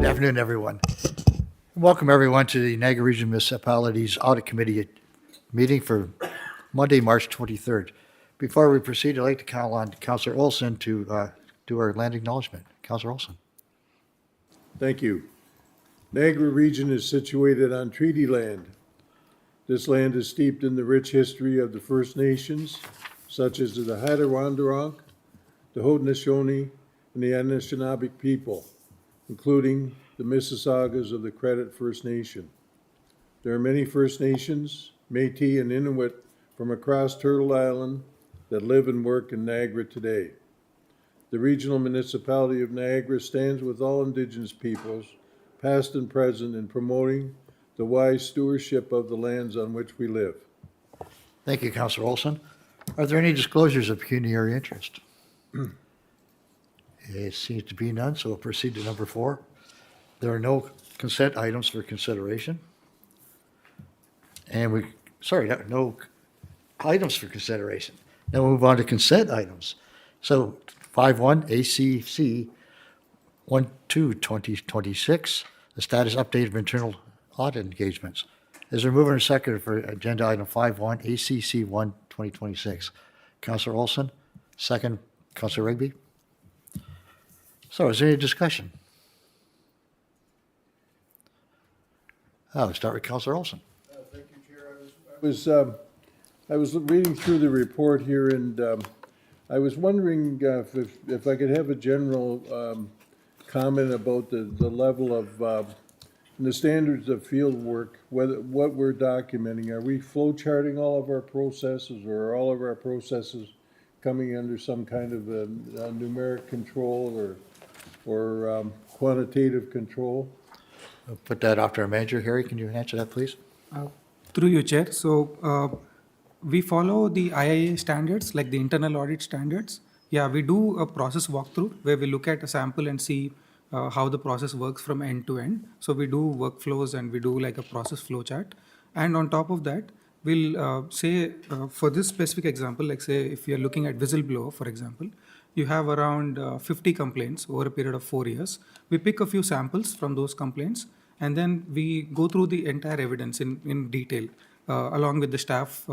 Good afternoon, everyone. Welcome, everyone, to the Niagara Region Municipalities Audit Committee meeting for Monday, March 23rd. Before we proceed, I'd like to call on Councillor Olson to do our land acknowledgement. Councillor Olson. Thank you. Niagara Region is situated on treaty land. This land is steeped in the rich history of the First Nations, such as the Hattawandurunk, the Haudenosaunee, and the Anishinaabe people, including the Mississaugas of the Credit First Nation. There are many First Nations, Métis, and Inuit from across Turtle Island that live and work in Niagara today. The Regional Municipality of Niagara stands with all Indigenous peoples, past and present, in promoting the wise stewardship of the lands on which we live. Thank you, Councillor Olson. Are there any disclosures of pecuniary interest? It seems to be none, so we'll proceed to number 4. There are no consent items for consideration. And no items for consideration. Then we'll move on to consent items. So 5.1 ACC 1/2/2026, the status update of internal audit engagements. Is there a mover and seconder for agenda item 5.1 ACC 1/2026? Councillor Olson, second, Councillor Rigby. So is there any discussion? I'll start with Councillor Olson. Thank you, Chair. I was reading through the report here, and I was wondering if I could have a general comment about the level of the standards of field work, what we're documenting. Are we flow charting all of our processes, or are all of our processes coming under some kind of a numeric control or quantitative control? I'll put that off to our manager. Harry, can you answer that, please? Through you, Chair. So we follow the IIA standards, like the internal audit standards. Yeah, we do a process walkthrough where we look at a sample and see how the process works from end to end. So we do workflows and we do like a process flow chart. And on top of that, we'll say for this specific example, like say if you're looking at whistleblower, for example, you have around 50 complaints over a period of 4 years. We pick a few samples from those complaints and then we go through the entire evidence in detail along with the staff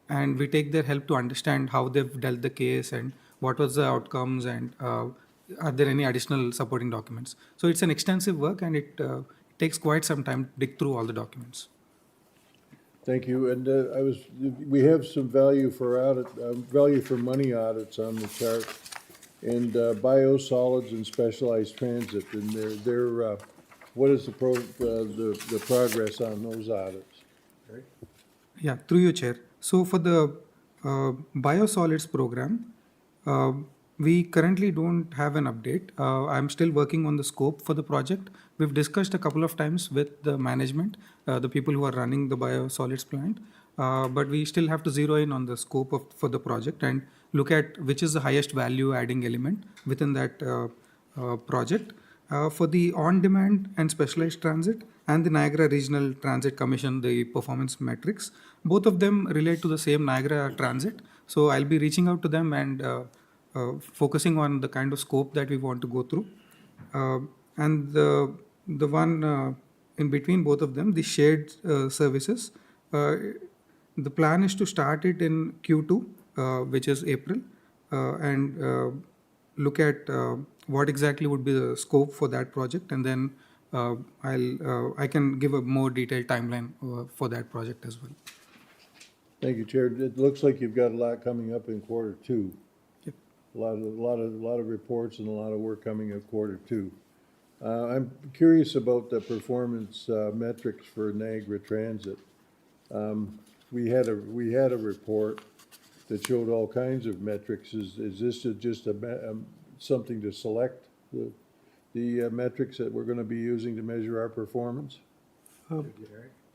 and we take their help to understand how they've dealt the case and what was the outcomes and are there any additional supporting documents. So it's an extensive work and it takes quite some time to dig through all the documents. Thank you. And we have some value for money audits on the chart, and biosolids and specialized transit. And they're what is the progress on those audits? Right? Yeah, through your chair. So for the biosolids program, we currently don't have an update. I'm still working on the scope for the project. We've discussed a couple of times with the management, the people who are running the biosolids plant, but we still have to zero in on the scope for the project and look at which is the highest value adding element within that project. For the on-demand and specialized transit and the Niagara Regional Transit Commission, the performance metrics, both of them relate to the same Niagara Transit. So I'll be reaching out to them and focusing on the kind of scope that we want to go through. And the one in between both of them, the shared services, the plan is to start it in Q2, which is April, and look at what exactly would be the scope for that project, and then I can give a more detailed timeline for that project as well. Thank you, Chair. It looks like you've got a lot coming up in Q2. Yep. A lot of reports and a lot of work coming in Q2. I'm curious about the performance metrics for Niagara Transit. We had a report that showed all kinds of metrics. Is this just something to select the metrics that we're going to be using to measure our performance?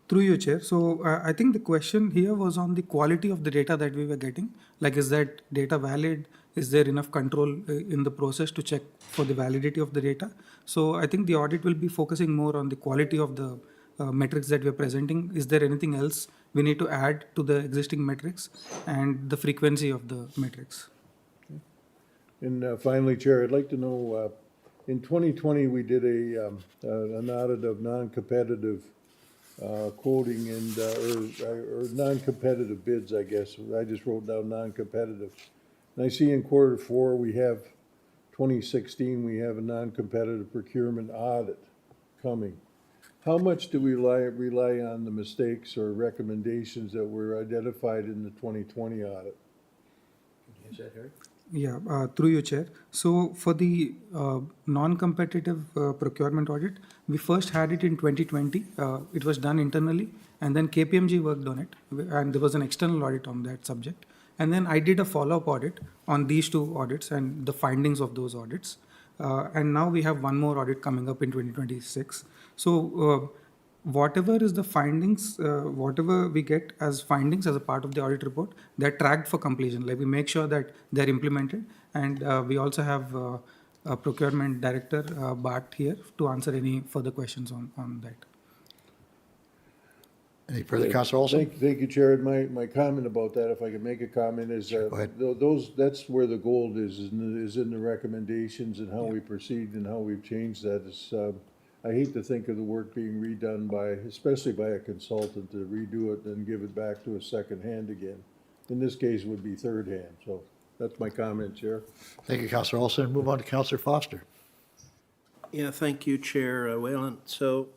Through you, Chair. So I think the question here was on the quality of the data that we were getting. Like, is that data valid? Is there enough control in the process to check for the validity of the data? So I think the audit will be focusing more on the quality of the metrics that we're presenting. Is there anything else we need to add to the existing metrics and the frequency of the metrics? And finally, Chair, I'd like to know In 2020, we did an audit of non-competitive quoting and, or non-competitive bids, I guess. I just wrote down non-competitive. And I see in quarter four, we have 2016, we have a non-competitive procurement audit coming. How much do we rely on the mistakes or recommendations that were identified in the 2020 audit? Is that Harry? Yeah, through you, Chair. So for the non-competitive procurement audit, we first had it in 2020. It was done internally, and then KPMG worked on it, and there was an external audit on that subject. And then I did a follow-up audit on these two audits and the findings of those audits. And now we have one more audit coming up in 2026. So whatever is the findings, whatever we get as findings as a part of the audit report, they're tracked for completion. Like we make sure that they're implemented, and we also have a procurement director, Bart, here to answer any further questions on that. Any further, Councilor Olson? Thank you, Chair. My comment about that, if I could make a comment, is Go ahead. that's where the gold is in the recommendations and how we proceed and how we've changed that. I hate to think of the work being redone especially by a consultant, to redo it and give it back to a second hand again. In this case, it would be third hand. So that's my comment, Chair. Thank you, Councilor Olson. Move on to Councilor Foster. Yeah, thank you, Chair Whalen. So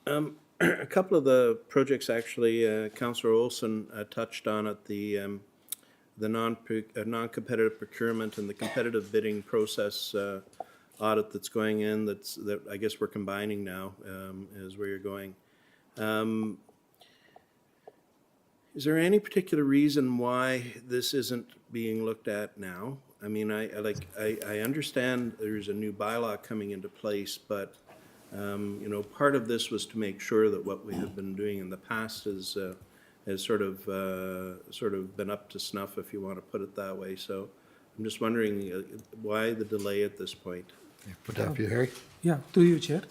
a couple of the projects, actually, Councillor Olson touched on it, the non-competitive procurement and the competitive bidding process audit that's going in, that I guess we're combining now, is where you're going. Is there any particular reason why this isn't being looked at now? I mean, I understand there's a new bylaw coming into place, but part of this was to make sure that what we have been doing in the past has sort of been up to snuff, if you want to put it that way. So I'm just wondering why the delay at this point. Put that for you, Harry. Yeah, through you, Chair.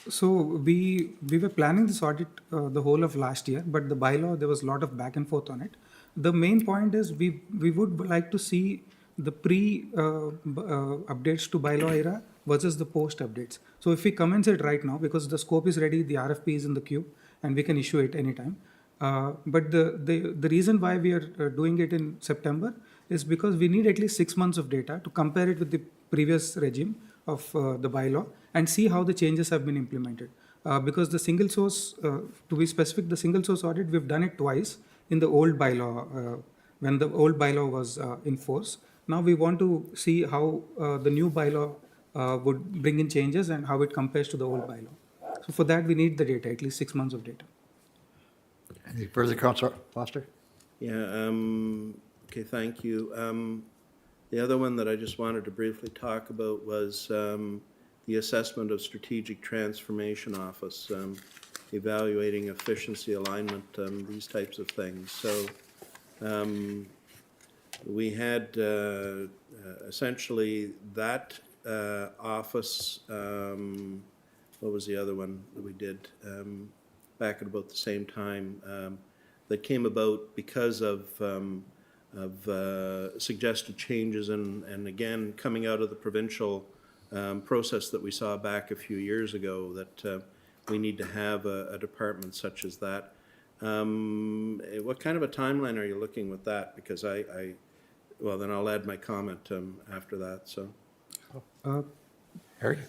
So we were planning this audit the whole of last year, but the bylaw, there was a lot of back and forth on it. The main point is we would like to see the updates to bylaw era versus the post updates. So if we commence it right now, because the scope is ready, the RFP is in the queue, and we can issue it anytime. But the reason why we are doing it in September is because we need at least 6 months of data to compare it with the previous regime of the bylaw and see how the changes have been implemented. Because the single source, to be specific, the single source audit, we've done it twice in the old bylaw, when the old bylaw was in force. Now we want to see how the new bylaw would bring in changes and how it compares to the old bylaw. So for that, we need the data, at least 6 months of data. Any further, Councilor Foster? Yeah, okay, thank you. The other one that I just wanted to briefly talk about was the assessment of Strategic Transformation Office, evaluating efficiency, alignment, these types of things. So we had essentially that office, what was the other one that we did back at about the same time, that came about because of suggested changes and again, coming out of the provincial process that we saw back a few years ago, that we need to have a department such as that. What kind of a timeline are you looking with that? Because well, then I'll add my comment after that, so. Harry?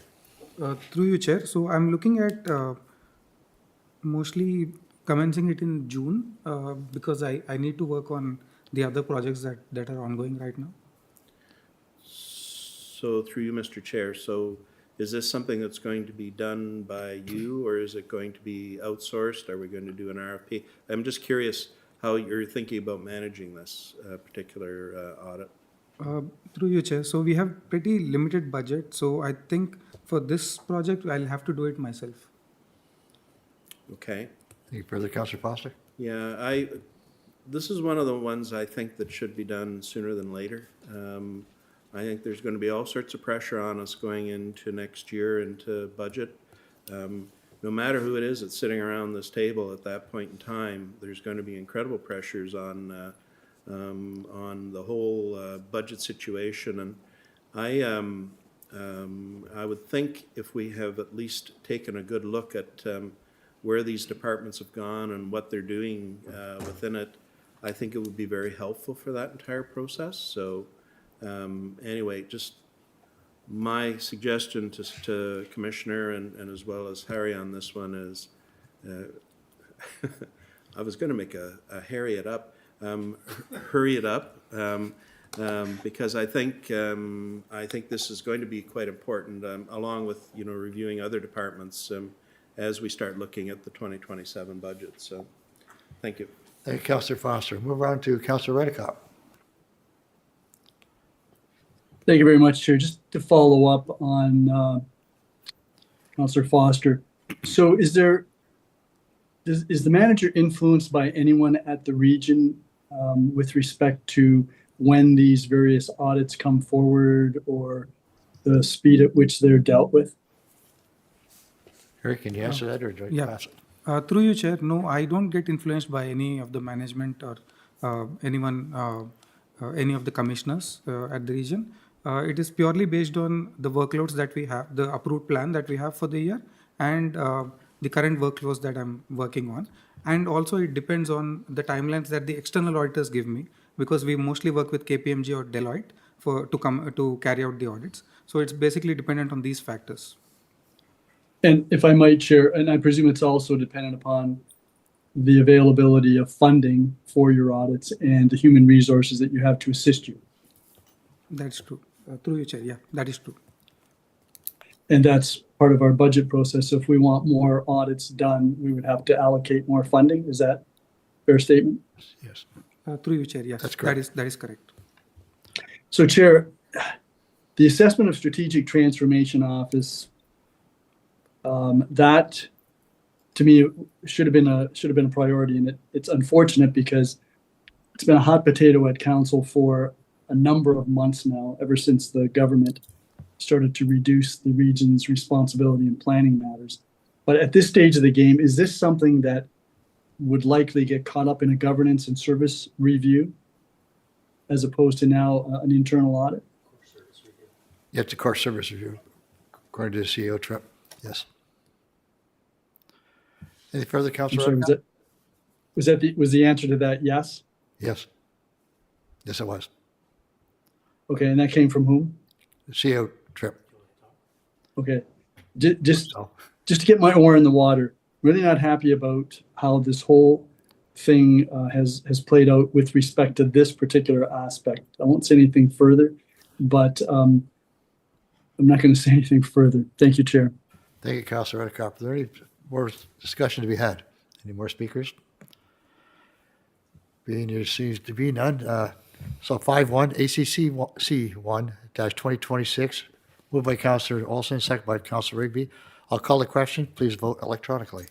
Through you, Chair. So I'm looking at mostly commencing it in June because I need to work on the other projects that are ongoing right now. So through you, Mr. Chair, so is this something that's going to be done by you, or is it going to be outsourced? Are we going to do an RFP? I'm just curious how you're thinking about managing this particular audit. Through you, Chair. So we have pretty limited budget. So I think for this project, I'll have to do it myself. Okay. Any further, Councilor Foster? Yeah, this is one of the ones I think that should be done sooner than later. I think there's going to be all sorts of pressure on us going into next year, into budget. No matter who it is that's sitting around this table at that point in time, there's going to be incredible pressures on the whole budget situation. And I would think if we have at least taken a good look at where these departments have gone and what they're doing within it, I think it would be very helpful for that entire process. So anyway, just my suggestion to Commissioner and as well as Harry on this one is, I was going to make a hurry it up, because I think this is going to be quite important, along with reviewing other departments as we start looking at the 2027 budget. So, thank you. Thank you, Councillor Foster. Move on to Councillor Redicott. Thank you very much, Chair. Just to follow up on Councillor Foster. So is the manager influenced by anyone at the region with respect to when these various audits come forward or the speed at which they're dealt with? Harry, can you answer that or do I Yeah. pass it? Through you, Chair, no, I don't get influenced by any of the management or anyone, any of the commissioners at the region. It is purely based on the workloads that we have, the approved plan that we have for the year, and the current workloads that I'm working on. And also it depends on the timelines that the external auditors give me, because we mostly work with KPMG or Deloitte to carry out the audits. So it's basically dependent on these factors. And if I might, Chair, and I presume it's also dependent upon the availability of funding for your audits and the human resources that you have to assist you. That's true. Through you, Chair, yeah, that is true. And that's part of our budget process. So if we want more audits done, we would have to allocate more funding. Is that a fair statement? Yes. Through you, Chair, yes. That's correct. That is correct. So, Chair, the Assessment of Strategic Transformation Office, that to me should have been a priority, and it's unfortunate because it's been a hot potato at council for a number of months now, ever since the government started to reduce the region's responsibility in planning matters. But at this stage of the game, is this something that would likely get caught up in a governance and service review as opposed to now an internal audit? Yeah, it's a core service review, according to the CEO trip. Yes. Any further, I'm Councillor sorry, Redicott? was the answer to that yes? Yes. Yes, it was. Okay, and that came from whom? The CEO trip. Okay, just So, to get my oar in the water, really not happy about how this whole thing has played out with respect to this particular aspect. I won't say anything further, but I'm not going to say anything further. Thank you, Chair. thank you, Councillor Redicott. Are there any more discussion to be had? Any more speakers? Being there seems to be none. So 5-1, ACC-1-2026, moved by Councillor Olson, second by Councillor Rigby. I'll call the question. Please vote electronically.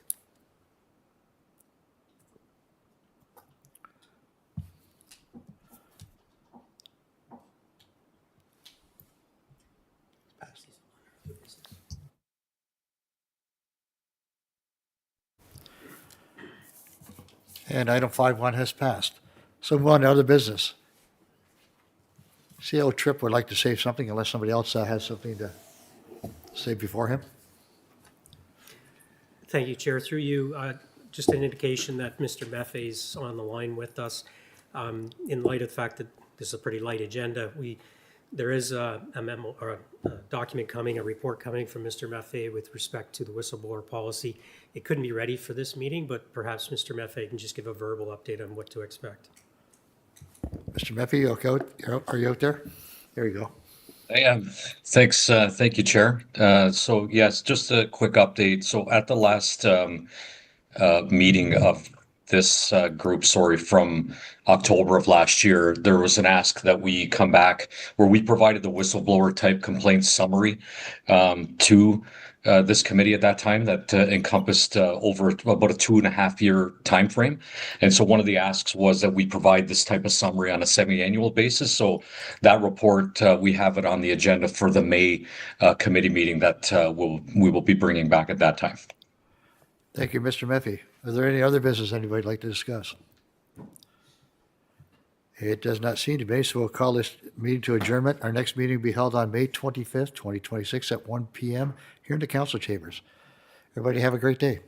And item 5-1 has passed. So move on to other business. CEO Tripp would like to say something unless somebody else has something to say before him. Thank you, Chair. Through you, just an indication that Mr. Meffe's on the line with us. In light of the fact that this is a pretty light agenda, there is a memo or a document coming, a report coming from Mr. Meffe with respect to the whistleblower policy. It couldn't be ready for this meeting, but perhaps Mr. Meffe can just give a verbal update on what to expect. Mr. Meffy, you okay? Are you out there? There you go. I am. Thanks. Thank you, Chair. So yes, just a quick update. So at the last meeting of this group, from October of last year, there was an ask that we come back where we provided the whistleblower type complaint summary to this committee at that time that encompassed over about a 2.5-year time frame. And so one of the asks was that we provide this type of summary on a semi-annual basis. So that report, we have it on the agenda for the May committee meeting that we will be bringing back at that time. Thank you, Mr. Meffy. Are there any other business anybody would like to discuss? It does not seem to be, so we'll call this meeting to adjournment. Our next meeting will be held on May 25th, 2026 at 1 PM here in the council chambers. Everybody have a great day.